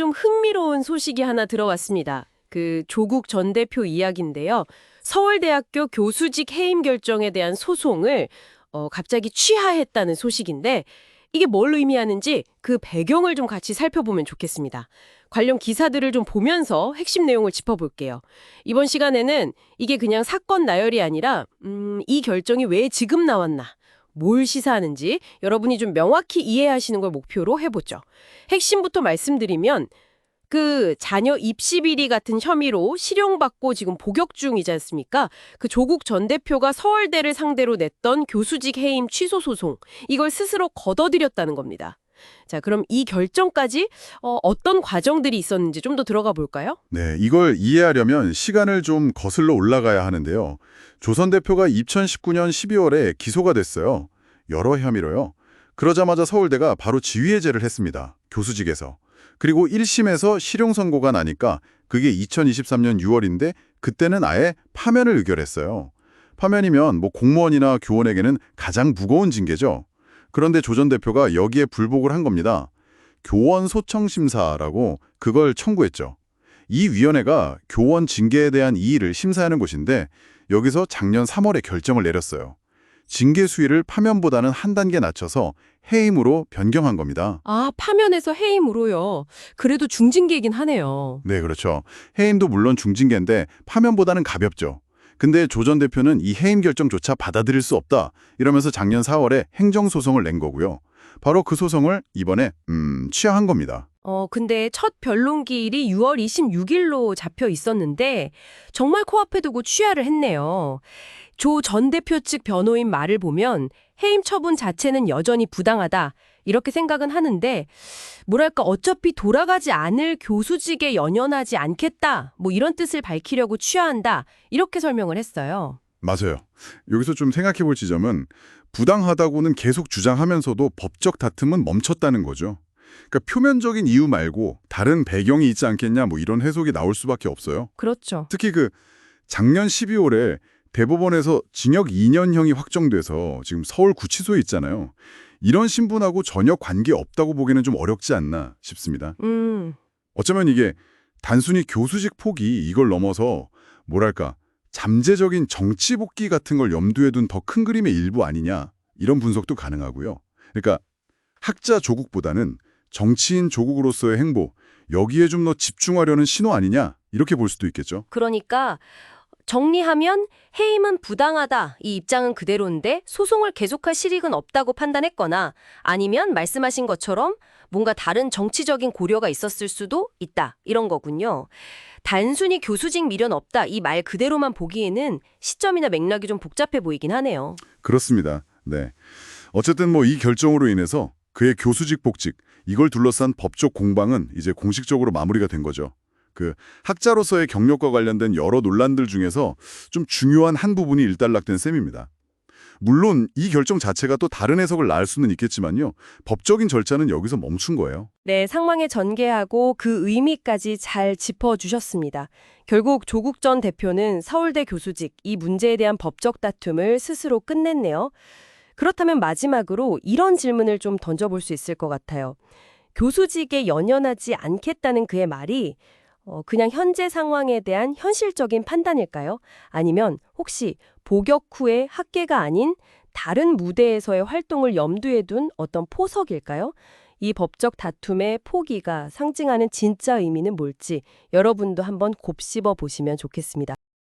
좀 흥미로운 소식이 하나 들어왔습니다. 조국 전 대표 이야기인데요. 서울대학교 교수직 해임 결정에 대한 소송을 갑자기 취하했다는 소식인데 이게 뭘 의미하는지 그 배경을 좀 같이 살펴보면 좋겠습니다. 관련 기사들을 좀 보면서 핵심 내용을 짚어볼게요. 이번 시간에는 이게 그냥 사건 나열이 아니라 이 결정이 왜 지금 나왔나, 뭘 시사하는지 여러분이 좀 명확히 이해하시는 걸 목표로 해보죠. 핵심부터 말씀드리면 자녀 입시 비리 같은 혐의로 실형받고 지금 복역 중이지 않습니까? 조국 전 대표가 서울대를 상대로 냈던 교수직 해임 취소 소송, 이걸 스스로 거둬들였다는 겁니다. 자, 그럼 이 결정까지 어떤 과정들이 있었는지 좀 더 들어가 볼까요? 네, 이걸 이해하려면 시간을 좀 거슬러 올라가야 하는데요. 조 전 대표가 2019년 12월에 기소가 됐어요. 여러 혐의로요. 그러자마자 서울대가 바로 지휘해제를 했습니다. 교수직에서. 그리고 1심에서 실형 선고가 나니까 그게 2023년 6월인데 그때는 아예 파면을 의결했어요. 파면이면 공무원이나 교원에게는 가장 무거운 징계죠. 그런데 조 전 대표가 여기에 불복을 한 겁니다. 교원 소청 심사라고 그걸 청구했죠. 이 위원회가 교원 징계에 대한 이의를 심사하는 곳인데 여기서 작년 3월에 결정을 내렸어요. 징계 수위를 파면보다는 한 단계 낮춰서 해임으로 변경한 겁니다. 아, 파면에서 해임으로요. 그래도 중징계이긴 하네요. 네, 그렇죠. 해임도 물론 중징계인데 파면보다는 가볍죠. 근데 조 전 대표는 이 해임 결정조차 받아들일 수 없다 이러면서 작년 4월에 행정소송을 낸 거고요. 바로 그 소송을 이번에 취하한 겁니다. 근데 첫 변론기일이 6월 26일로 잡혀 있었는데 정말 코앞에 두고 취하를 했네요. 조 전 대표 측 변호인 말을 보면 해임 처분 자체는 여전히 부당하다 이렇게 생각은 하는데 뭐랄까 어차피 돌아가지 않을 교수직에 연연하지 않겠다 이런 뜻을 밝히려고 취하한다 이렇게 설명을 했어요. 맞아요. 여기서 좀 생각해 볼 지점은 부당하다고는 계속 주장하면서도 법적 다툼은 멈췄다는 거죠. 그러니까 표면적인 이유 말고 다른 배경이 있지 않겠냐 이런 해석이 나올 수밖에 없어요. 그렇죠. 특히 작년 12월에 대법원에서 징역 2년형이 확정돼서 지금 서울구치소에 있잖아요. 이런 신분하고 전혀 관계없다고 보기는 좀 어렵지 않나 싶습니다. 어쩌면 이게 단순히 교수직 포기 이걸 넘어서 뭐랄까 잠재적인 정치 복귀 같은 걸 염두에 둔 더 큰 그림의 일부 아니냐 이런 분석도 가능하고요. 그러니까 학자 조국보다는 정치인 조국으로서의 행보 여기에 좀 더 집중하려는 신호 아니냐 이렇게 볼 수도 있겠죠. 그러니까 정리하면 해임은 부당하다 이 입장은 그대로인데 소송을 계속할 실익은 없다고 판단했거나 아니면 말씀하신 것처럼 뭔가 다른 정치적인 고려가 있었을 수도 있다 이런 거군요. 단순히 교수직 미련 없다 이 말 그대로만 보기에는 시점이나 맥락이 좀 복잡해 보이긴 하네요. 그렇습니다. 네. 어쨌든 이 결정으로 인해서 그의 교수직 복직 이걸 둘러싼 법적 공방은 이제 공식적으로 마무리가 된 거죠. 학자로서의 경력과 관련된 여러 논란들 중에서 좀 중요한 한 부분이 일단락된 셈입니다. 물론 이 결정 자체가 또 다른 해석을 낳을 수는 있겠지만요. 법적인 절차는 여기서 멈춘 거예요. 네, 상황에 전개하고 그 의미까지 잘 짚어주셨습니다. 결국 조국 전 대표는 서울대 교수직 이 문제에 대한 법적 다툼을 스스로 끝냈네요. 그렇다면 마지막으로 이런 질문을 좀 던져볼 수 있을 것 같아요. 교수직에 연연하지 않겠다는 그의 말이 그냥 현재 상황에 대한 현실적인 판단일까요? 아니면 혹시 복역 후에 학계가 아닌 다른 무대에서의 활동을 염두에 둔 어떤 포석일까요? 이 법적 다툼의 포기가 상징하는 진짜 의미는 뭘지 여러분도 한번 곱씹어 보시면 좋겠습니다.